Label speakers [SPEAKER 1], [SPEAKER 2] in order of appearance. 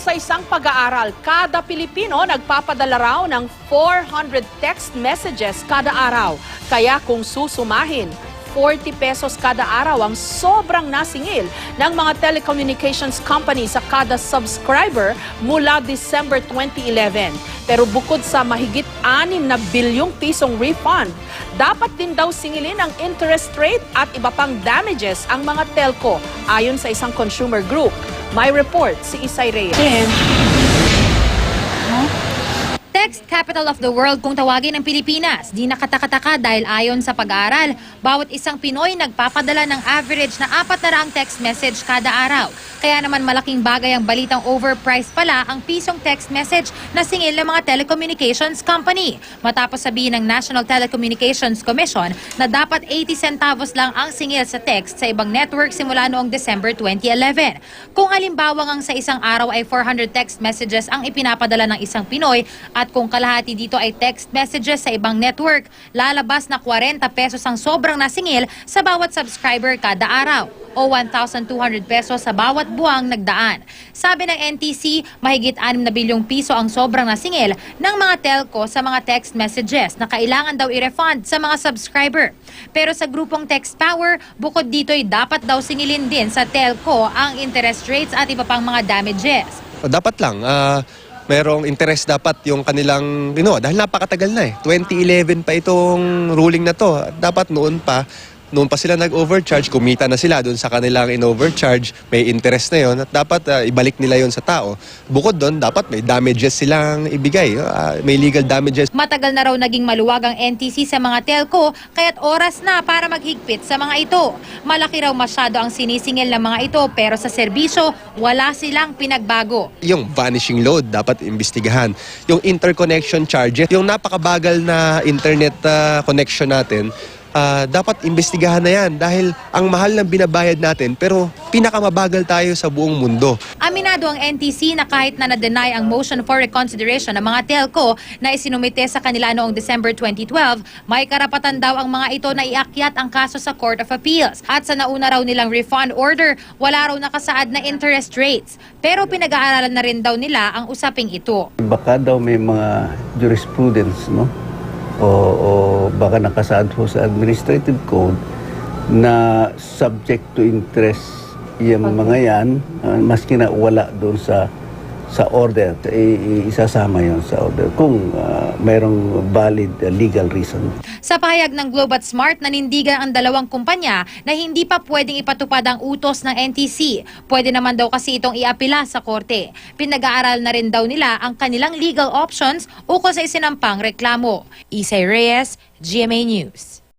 [SPEAKER 1] sa isang pag-aaral, kada Pilipino nagpapadala raw ng 400 text messages kada araw. Kaya kung susumahin, 40 pesos kada araw ang sobrang nasingil ng mga telecommunications company sa kada subscriber mula December 2011. Pero bukod sa mahigit 6 na bilyong pisong refund, dapat din daw singilin ang interest rate at iba pang damages ang mga telco ayon sa isang consumer group. May report si Isay Reyes.
[SPEAKER 2] Text capital of the world kung tawagin ng Pilipinas. Di nakatakataka dahil ayon sa pag-aaral, bawat isang Pinoy nagpapadala ng average na 400 text message kada araw. Kaya naman malaking bagay ang balitang overpriced pala ang pisong text message na singil ng mga telecommunications company. Matapos sabihin ng National Telecommunications Commission na dapat 80 centavos lang ang singil sa text sa ibang network simula noong December 2011. Kung halimbawa ang sa isang araw ay 400 text messages ang ipinapadala ng isang Pinoy at kung kalahati dito ay text messages sa ibang network, lalabas na 40 pesos ang sobrang nasingil sa bawat subscriber kada araw o 1,200 pesos sa bawat buwang nagdaan. Sabi ng NTC, mahigit 6 na bilyong piso ang sobrang nasingil ng mga telco sa mga text messages na kailangan daw i-refund sa mga subscriber. Pero sa grupong Text Power, bukod dito'y dapat daw singilin din sa telco ang interest rates at iba pang mga damages.
[SPEAKER 3] Dapat lang, merong interest dapat yung kanilang dahil napakatagal na 2011 pa itong ruling na to. Dapat noon pa sila nag-overcharge, kumita na sila doon sa kanilang in-overcharge, may interest na yon at dapat ibalik nila yon sa tao. Bukod doon, dapat may damages silang ibigay, may legal damages.
[SPEAKER 2] Matagal na raw naging maluwag ang NTC sa mga telco, kaya't oras na para maghigpit sa mga ito. Malaki raw masyado ang sinisingil ng mga ito pero sa serbisyo, wala silang pinagbago.
[SPEAKER 3] Yung vanishing load, dapat imbestigahan. Yung interconnection charges, yung napakabagal na internet connection natin, dapat imbestigahan na yan dahil ang mahal ng binabayad natin pero pinakamabagal tayo sa buong mundo.
[SPEAKER 2] Aminado ang NTC na kahit na na-deny ang motion for reconsideration ng mga telco na isinumite sa kanila noong December 2012, may karapatan daw ang mga ito na iakyat ang kaso sa Court of Appeals. At sa nauna raw nilang refund order, wala raw nakasaad na interest rates. Pero pinag-aaralan na rin daw nila ang usaping ito.
[SPEAKER 4] Baka daw may mga jurisprudence, no? O baka nakasaad po sa administrative code na subject to interest yung mga yan, maski na wala doon sa order, isasama yon sa order kung mayroong valid legal reason.
[SPEAKER 2] Sa pahayag ng Globe at Smart, nanindigan ang dalawang kumpanya na hindi pa pwedeng ipatupad ang utos ng NTC. Pwede naman daw kasi itong iapila sa korte. Pinag-aaral na rin daw nila ang kanilang legal options ukol sa isinampang reklamo. Isay Reyes, GMA News.